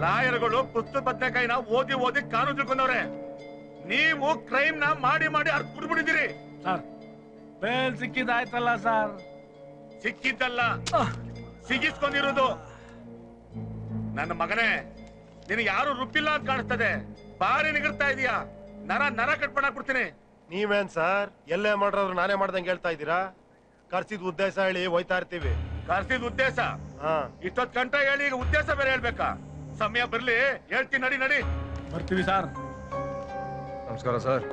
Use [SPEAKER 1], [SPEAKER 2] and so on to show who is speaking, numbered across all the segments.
[SPEAKER 1] ಲಾಯರ್ಗಳು ಪುಸ್ತಕ ಬದನೆಕಾಯಿನ ಓದಿ ಓದಿ ಕಾನೂನು ತಿಳ್ಕೊಂಡವ್ರೆ. ನೀವು ಕ್ರೈಮ್ ನ ಮಾಡಿ ಮಾಡಿ ಅರ್ಥ ಬಿಡ್ಬಿಟ್ಟಿದ್ದೀರಿ.
[SPEAKER 2] ಸರ್ ಬೇಲ್ ಸಿಕ್ಕಿದಾಯ್ತಲ್ಲ ಸರ್.
[SPEAKER 1] ಸಿಕ್ಕಿದ್ದಲ್ಲ, ಸಿಗಿಸ್ಕೊಂಡಿರೋದು. ನನ್ನ ಮಗನೇ, ನಿನಗೆ ಯಾರು ರುಪ್ಪಿಲ್ಲ ಅಂತ ಕಾಣಿಸ್ತದೆ. ಬಾರಿ ನಿಗರ್ತಾ ಇದೀಯಾ. ನರ ಕಟ್ಕೊಂಡಾಕ್ಬಿಡ್ತೀನಿ.
[SPEAKER 3] ನೀವೇನ್ ಸರ್ ಎಲ್ಲೇ ಮಾಡ್ರಾದ್ರು ನಾನೇ ಮಾಡ್ದಂಗೆ ಹೇಳ್ತಾ ಇದ್ದೀರಾ? ಕರ್ಸಿದ ಉದ್ದೇಶ ಹೇಳಿ ಹೋಯ್ತಾ ಇರ್ತೀವಿ.
[SPEAKER 1] ಕರ್ಸಿದ ಉದ್ದೇಶ ಇಷ್ಟೊತ್ ಗಂಟೆ ಹೇಳಿ, ಈಗ ಉದ್ದೇಶ ಬೇರೆ ಹೇಳ್ಬೇಕಾ? ಸಮಯ ಬರ್ಲಿ, ಹೇಳ್ತೀನಿ. ನಡಿ ನಡಿ.
[SPEAKER 2] ಬರ್ತೀವಿ ಸರ್.
[SPEAKER 4] ನಮಸ್ಕಾರ ಸರ್.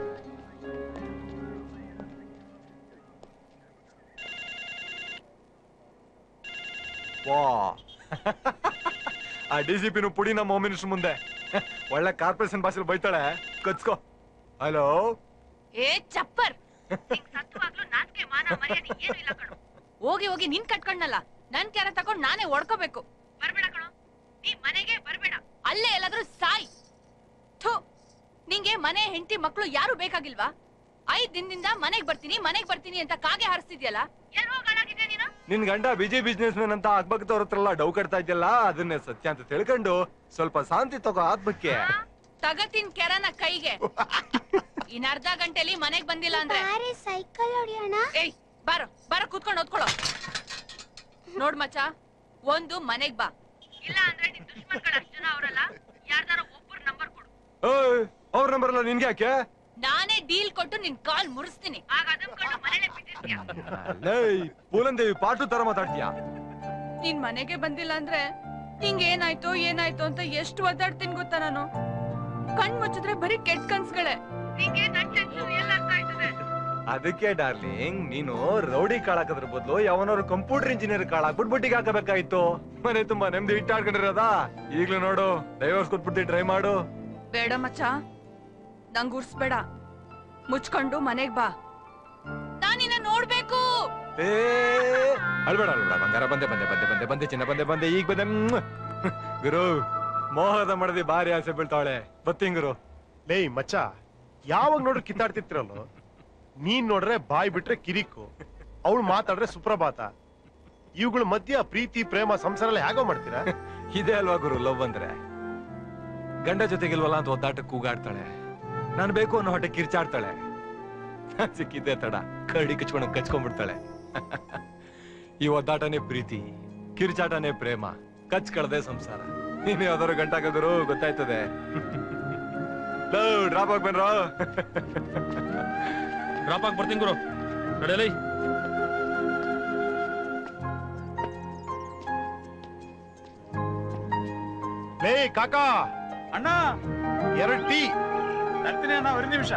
[SPEAKER 4] ವಾ ಆ ಡಿಸಿಪಿನು ಪುಡಿ ನಮ್ಮ ಹೋಮ್ ಮಿನಿಸ್ಟರ್ ಮುಂದೆ ಒಳ್ಳೆ ಕಾರ್ಪೊರೇಷನ್ ಭಾಷೆಲಿ ಬೈತಾಳೆ. ಕಚ್ಕೋ. ಹಲೋ
[SPEAKER 5] ಏ ಚಪ್ಪರ್, ಹೋಗಿ ಹೋಗಿ ನಿನ್ ಕಟ್ಕೊಂಡಲ್ಲ, ನನ್ ಕ್ಯಾರ ತಕೊಂಡ್ ನಾನೇ ಹೊಡ್ಕೋಬೇಕು. ಬರ್ಬೇಡ ಕಣೋ, ನೀ ಮನೆಗೆ ಬರ್ಬೇಡ, ಅಲ್ಲೇ ಎಲ್ಲಾದ್ರೂ ಸಾಯ್. ಥು, ನಿಂಗೆ ಮನೆ ಹೆಂಡತಿ ಮಕ್ಳು ಯಾರು ಬೇಕಾಗಿಲ್ವಾ? 5 ದಿನದಿಂದ ಮನೆಗ್ ಬರ್ತೀನಿ ಅಂತ ಕಾಗೆ ಹಾರಿಸ್ತಿದ್ಯಲ್ಲ, ಎಲ್ ಹೋಗಾಗಿದ್ಯಾ ನೀನು?
[SPEAKER 4] ನಿನ್ ಗಂಡ ಬಿಜಿ ಬಿಸ್ನೆಸ್ ಮ್ಯಾನ್ ಅಂತ ಆಗ್ಬಕ್ತವ್ರತ್ರಲ್ಲ ಡೌ ಕಟ್ತಾ ಇದ್ಯಲ್ಲ, ಅದನ್ನೇ ಸತ್ಯ ಅಂತ ತಿಳ್ಕೊಂಡು ಸ್ವಲ್ಪ ಶಾಂತಿ ತಗೋ. ಆತ್ಮಕ್ಕೆ
[SPEAKER 5] ತಗತಿನ್ ಕೆರನ ಕೈಗೆ. ಇನ್ ಅರ್ಧ ಗಂಟೆಲಿ ಮನೆಗ್ ಬಂದಿಲ್ಲ ಅಂದ್ರೆ
[SPEAKER 6] ಸೈಕಲ್ ಹೊಡಿಯೋಣ.
[SPEAKER 5] ಏಯ್ ಬಾರೋ ಬಾರೋ, ಕೂತ್ಕೊಂಡು ಓದ್ಕೊಳ್ಳೋ. ನೋಡ್ ಮಚ್ಚ, ಒಂದು ಮನೆಗ್ ಬಾ, ಇಲ್ಲ ಅಂದ್ರೆ ನಿನ್ ದುಶ್ಮನ್ಗಳು ಅಷ್ಟು ಜನ ಅವರಲ್ಲ, ಯಾರ್ದಾರ ಒಬ್ಬರ ನಂಬರ್ ಕೊಡು.
[SPEAKER 4] ಅವ್ರ ನಂಬರ್ ಎಲ್ಲ ನಿನ್ಗೆ ಯಾಕೆ?
[SPEAKER 5] ನಾನೇ ಡೀಲ್ ಕೊಟ್ಟು ನಿನ್ ಕಾಲ್ ಮುರಿಸ್ತೀನಿ. ಆಗ ಅದನ್ನ ಮನೇಲೆ ಬಿಟ್ಟಿರ್ತೀಯ.
[SPEAKER 4] ಪೂಲಂದೇವಿ ಪಾಟು ತರ ಮಾತಾಡ್ತೀಯಾ?
[SPEAKER 5] ನಿನ್ ಮನೆಗೆ ಬಂದಿಲ್ಲ ಅಂದ್ರೆ ನಿಂಗೆ ಏನಾಯ್ತು ಅಂತ ಎಷ್ಟು ಒದ್ದಾಡ್ತೀನಿ ಗೊತ್ತಾ ನಾನು. ಕಣ್ ಮುಚ್ಚಿದ್ರೆ ಬರೀ ಕೆಟ್ಟ ಕನ್ಸ್ಗಳೇ. ನಿಂಗೆ ನನ್ ಟೆನ್ಷನ್ ಎಲ್ಲ ಅರ್ಥ ಆಯ್ತದೆ.
[SPEAKER 4] ಅದಕ್ಕೆ ಡಾರ್ಲಿಂಗ್, ನೀನು ರೌಡಿ ಕಾಳಾಕದ್ರ ಬದಲು ಯಾವನಾದ್ರು ಕಂಪ್ಯೂಟರ್ ಇಂಜಿನಿಯರ್ ಕಾಳಾಕ್ಬಿಟ್ಟು ಬುಟ್ಟಿಗೆ ಹಾಕಬೇಕಾಯ್ತು. ಮನೆ ತುಂಬಾ ನೆಮ್ಮದಿ ಇಟ್ಟಾಡ್ಕೊಂಡಿರೋದಾ? ಈಗ್ಲೂ ನೋಡು, ಡೈವರ್ಸ್ ಕೊಟ್ಬಿಟ್ಟು ಟ್ರೈ ಮಾಡು.
[SPEAKER 5] ಬೇಡ ಮಚ್ಚ, ನಂಗ್ ಉರ್ಸ್ಬೇಡ. ಮುಚ್ಕೊಂಡು ಮನೆಗ್ ಬಾ, ನಾನಿನ್ನ ನೋಡ್ಬೇಕು.
[SPEAKER 4] ಅಳ್ಬೇಡ ಬಂಗಾರ. ಬಂದೆ ಚಿನ್ನ ಬಂದೆ ಈಗ ಬಂದೆ. ಗುರು, ಮೋಹದ ಮಾಡದಿ ಭಾರಿ ಆಸೆ ಬೀಳ್ತಾವಳೆ. ಬತ್ತಿಂಗುರು.
[SPEAKER 3] ಲೇ ಮಚ್ಚ, ಯಾವಾಗ ನೋಡ್ರಿ ಕಿತ್ತಾಡ್ತಿರ್ತಿರಲ್ಲ. ನೀನ್ ನೋಡ್ರೆ ಬಾಯ್ ಬಿಟ್ರೆ ಕಿರಿಕು, ಅವಳು ಮಾತಾಡ್ರೆ ಸುಪ್ರಭಾತ. ಇವುಗಳ ಮಧ್ಯ ಪ್ರೀತಿ ಪ್ರೇಮ ಸಂಸಾರ ಎಲ್ಲ ಹೇಗೋ ಮಾಡ್ತೀರಾ?
[SPEAKER 4] ಇದೇ ಅಲ್ವಾ ಗುರು ಲವ್ ಅಂದ್ರೆ. ಗಂಡ ಜೊತೆಗಿಲ್ವಲ್ಲ ಅಂತ ಒದ್ದಾಟ ಕೂಗಾಡ್ತಾಳೆ, ನಾನು ಬೇಕು ಅನ್ನೋ ಹೊಟ್ಟೆ ಕಿರ್ಚಾಡ್ತಾಳೆ. ಸಿಕ್ಕಿದ್ದೆ ತಡ ಕರಡಿ ಕಚ್ಕೊಂಡ್ಬಿಡ್ತಾಳೆ. ಈ ಒದ್ದಾಟನೇ ಪ್ರೀತಿ, ಕಿರ್ಚಾಟನೇ ಪ್ರೇಮ, ಕಚ್ಕಳದೆ ಸಂಸಾರ. ನೀನು ಯಾವ್ದಾದ್ರು ಗಂಟಾಗದ್ರು ಗೊತ್ತಾಯ್ತದೆ. ಡ್ರಾಪ್ ಆಗಿ ಬನ್ರೋ.
[SPEAKER 2] ಡ್ರಾಪ್ ಆಗಿ ಬರ್ತೀನಿ ಗುರು. ನಡೆಯಲಿ.
[SPEAKER 3] ಲೇ ಕಾಕಾ.
[SPEAKER 2] ಅಣ್ಣ
[SPEAKER 3] 2 ಟೀ
[SPEAKER 2] ತರ್ತೀನಿ ಅಣ್ಣ. 1 ನಿಮಿಷ.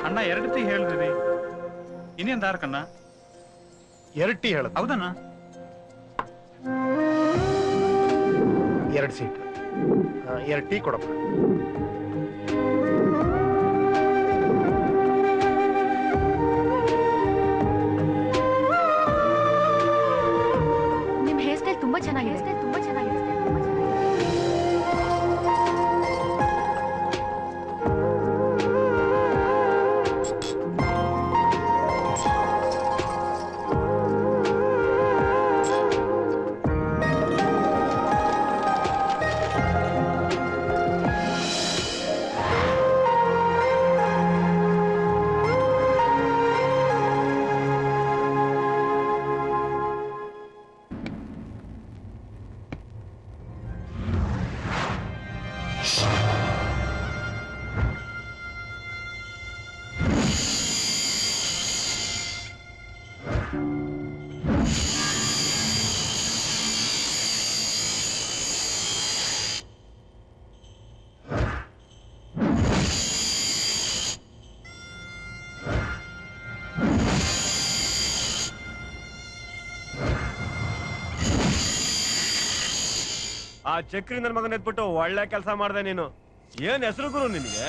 [SPEAKER 2] ಅಣ್ಣ 2 ಟೀ ಹೇಳ್ರಿ. ಇನ್ನೇನ್ ದಾರ್ಕಣ್ಣ?
[SPEAKER 3] 2 ಟೀ ಹೇಳ.
[SPEAKER 2] ಹೌದಣ್ಣ.
[SPEAKER 3] 2 ಸೀಟ್. 2 ಟೀ ಕೊಡಪ್ಪ.
[SPEAKER 5] ನಿಮ್ ಹೇರ್ ಸ್ಟೈಲ್ ತುಂಬಾ ಚೆನ್ನಾಗಿದೆ.
[SPEAKER 3] ಆ ಚಕ್ರಿ ನನ್ ಮಗನ ಎತ್ಬಿಟ್ಟು ಒಳ್ಳೆ ಕೆಲಸ ಮಾಡ್ದೆ ನೀನು. ಏನ್ ಹೆಸರು ಗುರು ನಿನ್ಗೆ?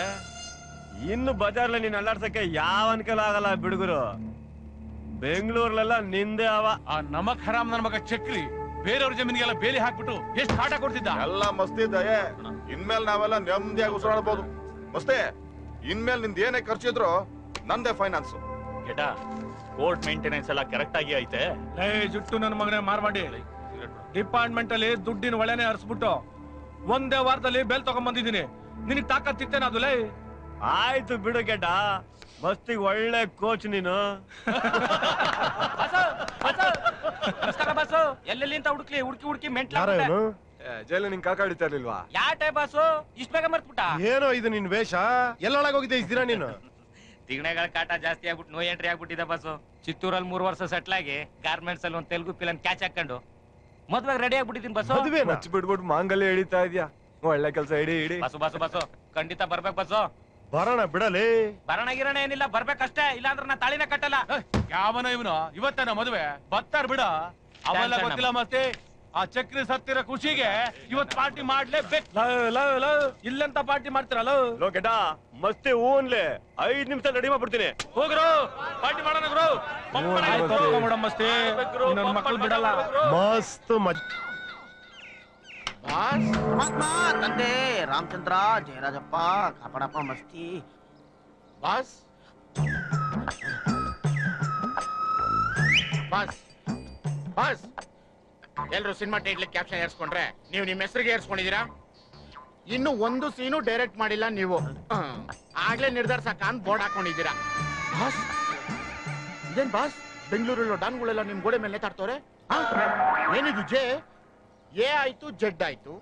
[SPEAKER 3] ಇನ್ನು ಬಜಾರ್ಲ ನೀನ್ ಅಲ್ಲಾಡ್ಸಕ್ಕೆ ಯಾವ ಅನ್ಕಲ ಆಗಲ್ಲ ಬಿಡುಗರು. ಬೆಂಗಳೂರ್ಲೆಲ್ಲ ನಿಂದೆ ಅವ.
[SPEAKER 2] ಆ ನಮಕ್ ಹರಾಮ್ ನನ್ ಮಗ ಚಕ್ರಿ ಬೇರೆಯವ್ರ ಜಮೀನಿಗೆಲ್ಲ ಬೇಲಿ ಹಾಕ್ಬಿಟ್ಟು ಎಷ್ಟು ಆಟ ಕೊಡ್ತಿದ್ದ.
[SPEAKER 7] ಎಲ್ಲ ಮಸ್ತಿ ದಯೆ. ಇನ್ಮೇಲೆ ನಾವೆಲ್ಲ ನೆಮ್ಮದಿಯಾಗಿ ಉಸಿರಾಡ್ಬೋದು. ಮಸ್ತೆ, ಇನ್ಮೇಲೆ ನಿಂದ ಏನೇ ಖರ್ಚಿದ್ರು ನಂದೇ ಫೈನಾನ್ಸ್.
[SPEAKER 1] ಗೆಟ ಕೋರ್ಟ್ ಮೇಂಟೆನೆನ್ಸ್ ಎಲ್ಲ ಕರೆಕ್ಟ್ ಆಗಿ ಐತೆ.
[SPEAKER 2] ಲೇ ಜುಟ್ಟು ನನ್ನ ಮಗನೇ ಮಾರ್ಮಾಡಿ, ಡಿಪಾರ್ಟ್ಮೆಂಟ್ ಅಲ್ಲಿ ದುಡ್ಡಿನ ಒಳೆನೆ ಹರಿಸ್ಬಿಟ್ಟು ಒಂದೇ ವಾರದಲ್ಲಿ ಬೇಲ್ ತಗೊಂಡ್ ಬಂದಿದ್ದೀನಿ. ನಿನಗ್ ತಾಕತ್ತಿತ್ತೇನ ಅದು? ಲೇ
[SPEAKER 3] ಆಯ್ತು ಬಿಡು ಗೆಡ್ಡ, ಮಸ್ತಿಗೆ ಒಳ್ಳೆ ಕೋಚ್ ನೀನು.
[SPEAKER 6] ಬಾಸು ಎಲ್ಲೆಲ್ಲಿ ಅಂತ ಹುಡುಕ್ಲಿ, ಹುಡುಕಿ ಮೆಂಟ್ಲ
[SPEAKER 4] ಜೈಲು ನಿಂಗೆ ಕಾಕ ಹಿಡಿತಾ ಇರ್ಲಿಲ್ವಾ?
[SPEAKER 6] ಯಾ ಟೈಪ್ ಬಾಸು ಇಷ್ಟ ಬೇಗ ಮರ್ತ್ಬಿಟ್ಟ?
[SPEAKER 8] ಏನೋ ಇದು ನಿನ್ ವೇಷ, ಎಲ್ಲೊಳಗೋಗಿದೆ ಇದ್ದೀರಾ ನೀನು?
[SPEAKER 6] ತಿಗಣೆಗಳ ಕಾಟ ಜಾಸ್ತಿ ಆಗ್ಬಿಟ್ಟು ನೋ ಎಂಟ್ರಿ ಆಗ್ಬಿಟ್ಟಿದೆ ಬಾಸು. ಚಿತ್ತೂರಲ್ಲಿ 3 ವರ್ಷ ಸೆಟ್ಲ್ ಆಗಿ ಗಾರ್ಮೆಂಟ್ಸ್ ಅಲ್ಲಿ ಒಂದ್ ತೆಲುಗು ಫಿಲಂ ಕ್ಯಾಚ್ ಹಾಕೊಂಡು ಮದ್ವೆಗೆ ರೆಡಿ ಆಗ್ಬಿಟ್ಟಿದ್ದೀನಿ ಬಾಸು.
[SPEAKER 4] ಮಚ್ಚ ಬಿಡ್ಬಿಟ್ಟು ಮಾಂಗಲ್ಯ ಹಿಡಿತಾ ಇದ್ಯಾ? ಒಳ್ಳೆ ಕೆಲಸ, ಹಿಡಿ.
[SPEAKER 6] ಬಾಸು ಖಂಡಿತ ಬರ್ಬೇಕು ಬಾಸು.
[SPEAKER 8] ಬರೋಣ ಬಿಡಲಿ.
[SPEAKER 6] ಬರೋಣ ಗಿರೋಣ ಏನಿಲ್ಲ, ಬರ್ಬೇಕಷ್ಟೇ, ಇಲ್ಲಾಂದ್ರೆ ನಾ ತಾಳಿನ ಕಟ್ಟಲ್ಲ.
[SPEAKER 2] ಯಾವನ ಇವನು? ಇವತ್ತೇನ ಮದುವೆ? ಬತ್ತಾರ ಬಿಡ, ಅವೆಲ್ಲ ಗೊತ್ತಿಲ್ಲ. ಮತ್ತೆ ಆ ಚಕ್ರಿ ಸತ್ತಿರ ಖುಷಿಗೆ ಇವತ್ ಪಾರ್ಟಿ ಮಾಡ್ಲೇಬೇಕು.
[SPEAKER 3] ಇಲ್ಲಂತ ಪಾರ್ಟಿ ಮಾಡ್ತೀರಲ್ಲ ಲೋ ಗೆಡ್ಡ, ಮಸ್ತಿ ಹೂನ್ಲೆ 5 ನಿಮಿಷ ರೆಡಿ ಮಾಡ್ಬಿಡ್ತೀನಿ.
[SPEAKER 2] ಹೋಗ್ರು ಪಾರ್ಟಿ ಮಾಡೋಣ ಗುರು.
[SPEAKER 3] ಮಸ್ತಿ ನನ್ನ ಮಕ್ಕಳು ಬಿಡಲ್ಲ.
[SPEAKER 8] ಮಸ್ತ್
[SPEAKER 9] ಮಹಾತ್ಮ ತಂದೆ ರಾಮಚಂದ್ರ ಜಯರಾಜಪ್ಪ ಕಾಪಾಡಪ್ಪ ಮಸ್ತಿ.
[SPEAKER 1] ಬಾಸ್ ಬಾಸ್ ಬಾಸ್ ಎಲ್ರು ಸಿನಿಮಾ ಟೈಟ್ಲ್ ಕ್ಯಾಪ್ಷನ್ ಏರ್ಸ್ಕೊಂಡ್ರೆ ನೀವು ನಿಮ್ಮ ಹೆಸರಿಗೆ ಏರ್ಸ್ಕೊಂಡಿದೀರಾ? ಇನ್ನು ಒಂದು ಸೀನು ಡೈರೆಕ್ಟ್ ಮಾಡಿಲ್ಲ ನೀವು. ಆಗ್ಲೇ ನಿರ್ಧಾರ ಅಂತ ಬೋರ್ಡ್ ಹಾಕೊಂಡಿದ್ದೀರಾ. ಬಾಸ್ ಇದೇನ್ ಬಾಸ್, ಬೆಂಗಳೂರಲ್ಲೋ ಡಾನ್ಗಳೆಲ್ಲ ನಿಮ್ ಗೋಡೆ ಮೇಲೆ ನೇತಾಡ್ತವ್ರೆ. ಏನಿದು ಜೆ? ಎ ಆಯ್ತು, ಜೆಡ್ ಆಯ್ತು,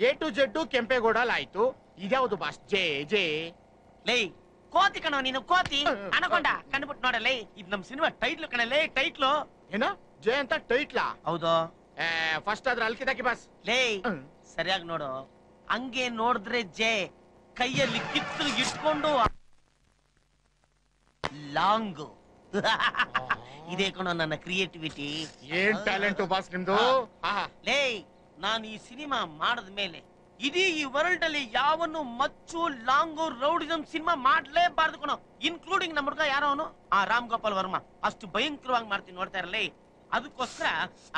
[SPEAKER 1] ಎ ಟು ಜೆಡ್ ಕೆಂಪೇಗೌಡಲ್ ಆಯ್ತು. ಇದ್ಯಾವುದು ಬಾಸ್? ಜೆ ಜೆ
[SPEAKER 9] ಲೇ ಕೋತಿ ಕಣೋ ನೀನು, ಕೋತಿ ಅನಕೊಂಡ ಕಂಡ್ಬಿಟ್ಟು ನೋಡಲೇ, ಇದು ನಮ್ ಸಿನಿಮಾ ಟೈಟ್ಲು ಕಣಲೇ, ಟೈಟ್ಲು.
[SPEAKER 1] ಏನ ಜೆ ಅಂತ ಟೈಟ್ಲಾ?
[SPEAKER 9] ಹೌದು.
[SPEAKER 1] ಫಸ್ಟ್ ಆದ್ರೆ ಅಲ್ಕಿದಾಕಿ ಬಾಸ್.
[SPEAKER 9] ಲೇ ಸರಿಯಾಗಿ ನೋಡು, ಹಂಗೆ ನೋಡಿದ್ರೆ ಜೆ, ಕೈಯಲ್ಲಿ ಕಿತ್ತು ಇಟ್ಕೊಂಡು ಲಾಂಗು. ಇದೇ ಕಣೋ ನನ್ನ ಕ್ರಿಯೇಟಿವಿಟಿ.
[SPEAKER 1] ಏನ್ ಟ್ಯಾಲೆಂಟ್ ಬಾಸ್ ನಿಮ್ದು.
[SPEAKER 9] ಲೇ ನಾನು ಈ ಸಿನಿಮಾ ಮಾಡದ ಮೇಲೆ ಇಡೀ ಈ ವರ್ಲ್ಡ್ ಅಲ್ಲಿ ಯಾವನು ಮಚ್ಚು ಲಾಂಗು ರೌಡಿಸಂ ಸಿನಿಮಾ ಮಾಡ್ಲೇಬಾರ್ದು ಕಣೋ, ಇನ್ಕ್ಲೂಡಿಂಗ್ ನಮ್ಮ ಹುಡುಗ ಯಾರೋ ಅವನು ಆ ರಾಮ್ ಗೋಪಾಲ್ ವರ್ಮಾ. ಅಷ್ಟು ಭಯಂಕರವಾಗಿ ಮಾಡ್ತೀನಿ, ನೋಡ್ತಾ ಇರಲಿ. ಅದಕ್ಕೋಸ್ಕರ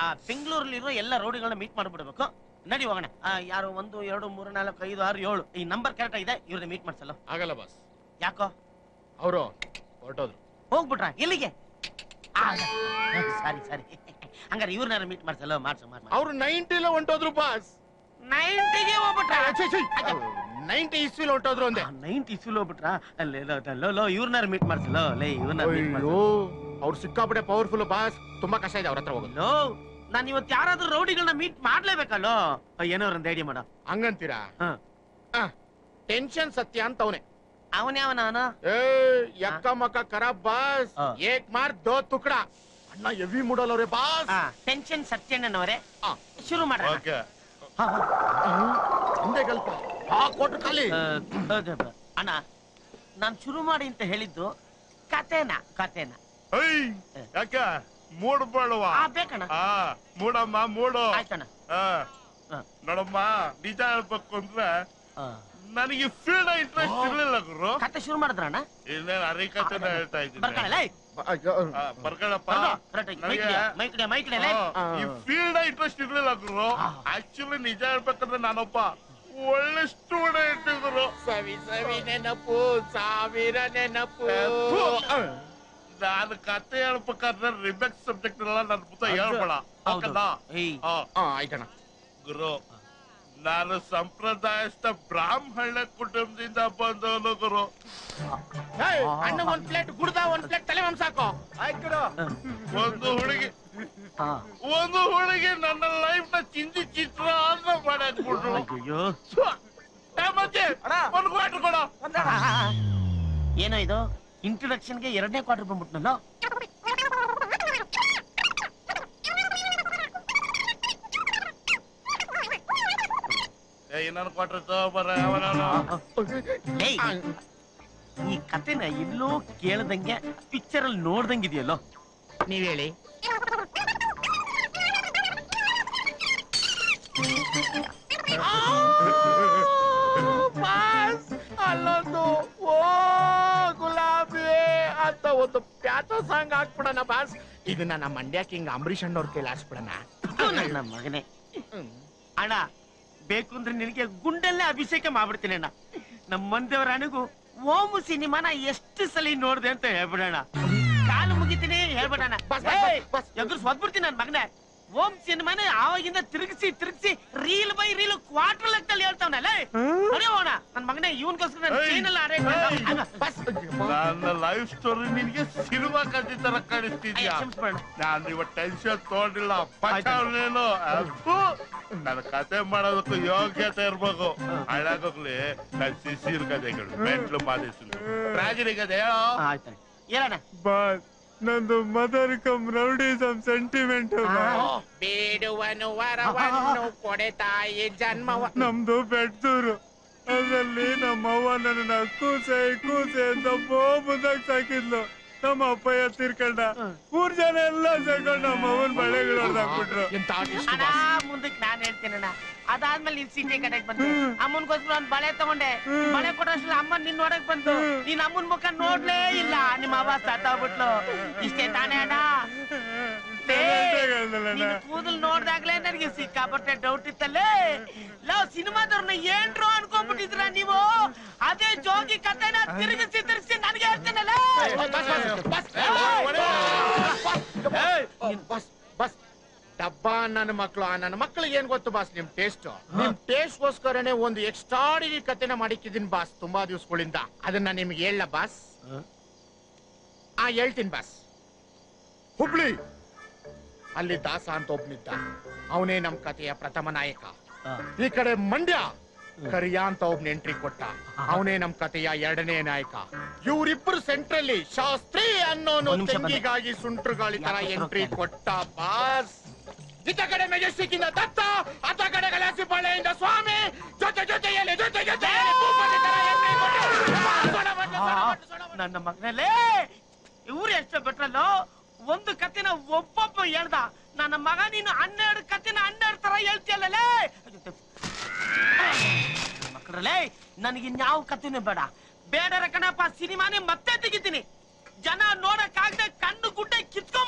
[SPEAKER 9] ಆ ಬೆಂಗಳೂರಲ್ಲಿರೋ ಎಲ್ಲ ರೌಡಿಗಳನ್ನ ಮೀಟ್ ಮಾಡ್ಬಿಡ್ಬೇಕು. ನಡಿ ಹೋಗೋಣ. ಯಾರು 1 2 3 4 5 6 7 ಈ ನಂಬರ್ ಕರೆಕ್ಟ್ ಇದೆ, ಇವ್ರನ್ನ ಮೀಟ್ ಮಾಡ್ಸಲ್ಲ.
[SPEAKER 1] ಆಗಲ್ಲ ಬಾಸ್.
[SPEAKER 9] ಯಾಕೋ?
[SPEAKER 1] ಅವರು ಹೊರಟೋದ್ರು.
[SPEAKER 9] ಹೋಗ್ಬಿಟ್ರ? ಎಲ್ಲಿಗೆ? ಸಾರಿ ಹಂಗಾರೆ ಇವ್ರನ್ನ ಮೀಟ್ ಮಾಡ್ಸಲ್ಲ.
[SPEAKER 1] ಅವ್ರು 90 ಹೊಂಟೋದ್ರು ಬಾಸ್.
[SPEAKER 9] 90ಗೆ ಹೋಗ್ಬಿಟ್ರ?
[SPEAKER 1] 90 ಇಸ್ವಿಲ್ ಹೊಂಟೋದ್ರು ಅಂದೆ.
[SPEAKER 9] 90 ಇಸ್ವಿಲ್ ಹೋಗ್ಬಿಟ್ರ? ಇವ್ರನ್ನ ಮೀಟ್ ಮಾಡ್ಸಲ್ಲ. ಲೇ ಇವ್ರನ್ನ
[SPEAKER 1] ಅವ್ರು ಸಿಕ್ಕಾಪಟ್ಟೆ ಪವರ್ಫುಲ್ ಬಾಸ್. ತುಂಬಾ ಕಷ್ಟ ಇದೆ ಅವ್ರ ಹತ್ರ ಹೋಗೋದು.
[SPEAKER 9] ನಾನು ಇವತ್ತು ಯಾರಾದ್ರೂ ರೌಡಿಗಳನ್ನ ಮೀಟ್ ಮಾಡ್ಲೇಬೇಕಲ್ಲೋ. ಏನೋ ಒಂದು ಐಡಿಯಾ ಮಾಡ.
[SPEAKER 1] ಹಂಗಂತೀರಾ? ಟೆನ್ಷನ್ ಸತ್ಯ ಅಂತ ಅವನೇ.
[SPEAKER 9] ಅವನ್ಯಾವನ ಅವನು?
[SPEAKER 1] ಯಕ್ಕ ಮಕ್ಕ ಖರಾಬ್ ಬಾಸ್. ಏಕ್ ಮಾರ್ ದೋ ತುಕಡಾ. ಅಣ್ಣ ಹೆವಿ ಮೂಡಲ್ಲವ್ರೆ ಬಾಸ್.
[SPEAKER 9] ಟೆನ್ಷನ್ ಸತ್ಯಣ್ಣನವರೇ ಶುರು ಮಾಡ.
[SPEAKER 1] ಹಿಂದೆ ಗಲ್ಪ ಕೊಟ್ರು ಖಾಲಿ.
[SPEAKER 9] ಅಣ್ಣ ನಾನ್ ಶುರು ಮಾಡಿ ಅಂತ ಹೇಳಿದ್ದು ಕತೆನ.
[SPEAKER 7] ಯಾಕ ಮೂಡ್ ಬೇಡವಾ?
[SPEAKER 9] ಬೇಕಣ್ಣ.
[SPEAKER 7] ಮೂಡಮ್ಮ ಮೂಡು.
[SPEAKER 9] ಆಯ್ತಣ್ಣ.
[SPEAKER 7] ನೋಡಮ್ಮ, ನಿಜ ಹೇಳ್ಬೇಕು ಅಂದ್ರೆ ನನಗೆ ಫೀಲ್ಡ್ ಇಂಟ್ರೆಸ್ಟ್ ಇರ್ಲಿಲ್ಲ ಗುರು.
[SPEAKER 9] ಕತೆ ಶುರು ಮಾಡಿದ್ರಣ್ಣ?
[SPEAKER 7] ಇನ್ನೇನು ಅರಿಕತೆನ ಹೇಳ್ತಾ ಇದ್ದೀನಿ. ಬರ್ಕಳಪ್ಪ. ಈ ಫೀಲ್ಡ್ ಇಂಟ್ರೆಸ್ಟ್ ಇರ್ಲಿಲ್ಲ ಗುರು. ಆಕ್ಚುಲಿ ನಿಜ ಹೇಳ್ಬೇಕಂದ್ರೆ ನಾನೊಬ್ಬ ಒಳ್ಳೆ ಸ್ಟೂಡೆಂಟ್ ಗುರು.
[SPEAKER 1] ಸವಿ ನೆನಪು, ಸಾವಿರ ನೆನಪು.
[SPEAKER 7] ನಾನು ಕತೆ ಹೇಳ್ಬೇಕಾದ್ರೆ ರಿಬೆಕ್ಸ್ ಸಬ್ಜೆಕ್ಟ್ ಎಲ್ಲ ನನ್ ಪುತ್ತ ಹೇಳ್ಬೇಡ.
[SPEAKER 1] ಆಯ್ತಣ್ಣ.
[SPEAKER 7] ಗುರು, ನಾನು ಸಂಪ್ರದಾಯಸ್ಥ ಬ್ರಾಹ್ಮಣ ಕುಟುಂಬದಿಂದ ಬಂದವನು ಗುರು.
[SPEAKER 1] ಅಣ್ಣ ಒಂದ್ ಪ್ಲೇಟ್ ಗುಡ್ದ, ಒಂದ್ ಪ್ಲೇಟ್ ತಲೆ ಮಾಂಸ ಹಾಕೋ.
[SPEAKER 7] ಒಂದು ಹುಡುಗಿ ನನ್ನ ಲೈಫ್ ನ ಚಿಂದಿ ಚಿತ್ರ ಮಾಡಾಕ್ಬಿಟ್ರು. ಒಂದು ಕ್ವಾರ್ಟರ್ ಕೊಡ.
[SPEAKER 9] ಏನೋ ಇದು ಇಂಟ್ರೊಡಕ್ಷನ್ಗೆ 2ನೇ ಕ್ವಾರ್ಟರ್ ಬಂದ್ಬಿಟ್ನಲ್ಲ.
[SPEAKER 7] ಇನ್ನೊಂದು ಕ್ವಾರ್ಟರ್ ತಗೋಬರ.
[SPEAKER 9] ಈ ಕತೆನ ಎಲ್ಲೋ ಕೇಳ್ದಂಗೆ ಪಿಕ್ಚರ್ ಅಲ್ಲಿ ನೋಡ್ದಂಗಿದೆಯಲ್ಲೋ.
[SPEAKER 1] ನೀವ್ ಹೇಳಿ. ಅಲ್ಲೊಂದು ಓ ಗುಲಾಬಿ ಅಂತ ಒಂದು ಪ್ಯಾಟೋ ಸಾಂಗ್ ಹಾಕ್ಬಿಡೋಣ ಬಾಸ್. ಇದನ್ನ ನಮ್ಮ ಮಂಡ್ಯ ಕಿಂಗ್ ಅಂಬರೀಷ್ ಅಣ್ಣವ್ರ ಕೈಲಿ ಹಾಕ್ಬಿಡೋಣ.
[SPEAKER 9] ನನ್ನ ಮಗನೇ ಅಣ್ಣ, ಬೇಕು ಅಂದ್ರೆ ನಿನಗೆ ಗುಂಡಲ್ಲೇ ಅಭಿಷೇಕ ಮಾಡ್ಬಿಡ್ತೀನಿ ಅಣ್ಣ. ನಮ್ಮ ಮಂದಿಯವರ ಅಣಗೂ ಓಮು ಸಿನಿಮಾನ ಎಷ್ಟು ಸಲ ನೋಡ್ದೆ ಅಂತ ಹೇಳ್ಬಿಡೋಣ. ಕಾಲು ಮುಗಿತೀನಿ ಹೇಳ್ಬಿಡಣ
[SPEAKER 1] ಬಸ್, ಬಸ್.
[SPEAKER 9] ಎದುರು ಸ್ವದ್ಬಿಡ್ತೀನಿ ನನ್ ಮಗನೇ. ಓಂ ಸಿನಿಮಾನೇ ಆವಾಗಿಂದ ತಿರುಗಿಸಿ ರೀಲ್ ಬೈ ರೀಲ್ ಕ್ವಾರ್ಟರ್ ಲೆಕ್ಕದಲ್ಲಿ ಹೇಳ್ತಾವನಲ್ಲ. ಹೋಣ ನನ್ ಮಗನೇ ಇವನ್ಗೋಸ್ಕರ ಚೈನೆಲ್ಲ ಅರೇಂಜ್
[SPEAKER 7] ನನ್ನ ಲೈಫ್ ಸ್ಟೋರಿ ನಿನ್ಗೆ ಸಿನಿಮಾ ಕಥೆ ತರ ಕಾಣಿಸ್ತಿದ್ಯಾ? ನಾನು ಇವತ್ತು ಟೆನ್ಷನ್ ತಗೊಂಡಿಲ್ಲ. ಪಚಾವನೇನು ನನ್ನ ಕತೆ ಮಾಡೋದಕ್ಕೂ ಯೋಗ್ಯತೆ ಇರ್ಬೇಕು. ಹಾಳಾಗೋಗ್ಲಿ ನನ್ ಸಿಸಿರ್ ಕಥೆಗಳು ಮೆಂಟ್ಲು ಮಾದೇಶನ್ ಟ್ರಾಜಿಡಿ ಕಥೆ ಹೇಳೋ.
[SPEAKER 9] ಹೇಳಣ
[SPEAKER 3] ಬಾಸ್ ನಂದು ಮದರ್ ಕಮ್ ರೌಡಿಸಂ ಸೆಂಟಿಮೆಂಟ್.
[SPEAKER 1] ಬೇಡುವನು ವರವನ್ನು ಕೊಡೆ ತಾಯಿ ಜನ್ಮವ.
[SPEAKER 3] ನಮ್ದು ಬೆಡ್ದೂರು. ಅದ್ರಲ್ಲಿ ನಮ್ಮವ್ವ ನನ್ನ ಕೂಸೆ ಅಂತ ಮುಂದಾಗ ಸಾಕಿದ್ಲು. ನಮ್ಮ ಅಪ್ಪಯ್ಯ ತೀರ್ಕೊಂಡ. 3 ಜನ ಎಲ್ಲ ಸೇರ್ಕೊಂಡು ನಮ್ಮ ಅವ್ವನ್ ಬಳೆಗಳು ಹೊಡೆದಾಕ್ಬಿಟ್ರು.
[SPEAKER 9] ಮುಂದಕ್ಕೆ ನಾನ್ ಹೇಳ್ತೇನಣ್ಣ. ಅದಾದ್ಮೇಲೆ ನೀನ್ ಸಿಟಿ ಕಡೆಗೆ ಬಂದೆ. ಅಮ್ಮನ್ಗೋಸ್ಕರ ಒಂದ್ ಬಳೆ ತಗೊಂಡೆ. ಬಳೆ ಕೊಡೋಷ್ಟ್ರಲ್ಲಿ ಅಮ್ಮ ನಿನ್ ನೋಡಕ್ ಬಂತು. ನೀನ್ ಅಮ್ಮನ್ ಮುಖ ನೋಡ್ಲೇ ಇಲ್ಲ. ನಿಮ್ಮ ಅವ್ವ ಸತ್ತೋಗ್ಬಿಟ್ಲು. ಇಷ್ಟೇ ತಾನೇ ಅಣ್ಣ? ಕೂದಲ್ ನೋಡ್ದಾಗ್ಲೇ ನನಗೆ ಸಿಕ್ಕಾಪಟ್ಟೆ ಡೌಟ್ ಇತ್ತಲ್ಲೇ. ಲವ್ ಸಿನಿಮಾದವ್ರನ್ನ ಏನ್ರು ಅನ್ಕೊಂಡ್ಬಿಟ್ಟಿದ್ರ ನೀವು? ಅದೇ ಜೋಗಿ ಕಥೆನ ತಿರುಗಿಸಿ ನನಗೆ ಹೇಳ್ತೇನಲ್ಲ.
[SPEAKER 1] ಬಸ್ ಡಬ್ಬಾ ನನ್ನ ಮಕ್ಳು. ನನ್ನ ಮಕ್ಳಿಗೆ ಏನ್ ಗೊತ್ತು ಬಾಸ್ ನಿಮ್ ಟೇಸ್ಟ್ ಗೋಸ್ಕರನೇ ಒಂದು ಎಕ್ಸ್ಟ್ರಾಡಿನರಿ ಕಥೆನ ಮಾಡಿಕ್ಕಿದೀನಿ ಬಾಸ್ ತುಂಬಾ ದಿವಸಗಳಿಂದ. ಅದನ್ನ ನಿಮ್ಗೆ ಹೇಳ ಬಾಸ್? ಹೇಳ್ತೀನಿ ಬಾಸ್. ಹುಬ್ಳಿ ಅಲ್ಲಿ ದಾಸ ಅಂತ ಒಬ್ನಿದ್ದ. ಅವನೇ ನಮ್ ಕಥೆಯ ಪ್ರಥಮ ನಾಯಕ. ಈ ಕಡೆ ಮಂಡ್ಯ ಕರಿಯಾ ಅಂತ ಒಬ್ನ ಎಂಟ್ರಿ ಕೊಟ್ಟ. ಅವನೇ ನಮ್ ಕಥೆಯ 2ನೇ ನಾಯಕ. ಇವ್ರಿಬ್ರು ಸೆಂಟ್ರಲ್ಲಿ ಶಾಸ್ತ್ರಿ ಅನ್ನೋನು ತೆಂಗಿಗಾಗಿ ಸುಂಟ್ರು ಗಾಳಿ ತರ ಎಂಟ್ರಿ ಕೊಟ್ಟ ಬಾಸ್. ಇತ್ತ ಕಡೆ ಮೆಜೆಸ್ಟಿಕ್ ಇಂದ ದತ್ತ, ಅತ್ತ ಕಡೆ ಗಲಾಸಿ ಪಾಳೆಯಿಂದ ಸ್ವಾಮಿ, ಜೊತೆಯಲ್ಲಿ
[SPEAKER 9] ನನ್ನ ಮಗನಲ್ಲೇ ಇವ್ರು ಎಷ್ಟು ಬಿಟ್ರಲ್ಲೋ. ಒಂದು ಕಥೆನ ಒಬ್ಬೊಬ್ಬ ಹೇಳ್ದ. ನನ್ನ ಮಗ ನೀನು 12 ಕಥೆನ 12 ತರ ಹೇಳ್ತಿಯಲ್ಲೇ. ಮಕ್ಕಳಲ್ಲೇ ನನಗಿನ್ಯಾವ ಕಥೆನೂ ಬೇಡ ಕಣಪ್ಪ. ಸಿನಿಮಾನೇ ಮತ್ತೆ ತೆಗಿತೀನಿ. ಜನ ನೋಡಕ್ಕಾಗದೆ ಕಣ್ಣು ಗುಡ್ಡೆ ಕಿತ್ಕೊಂಡ್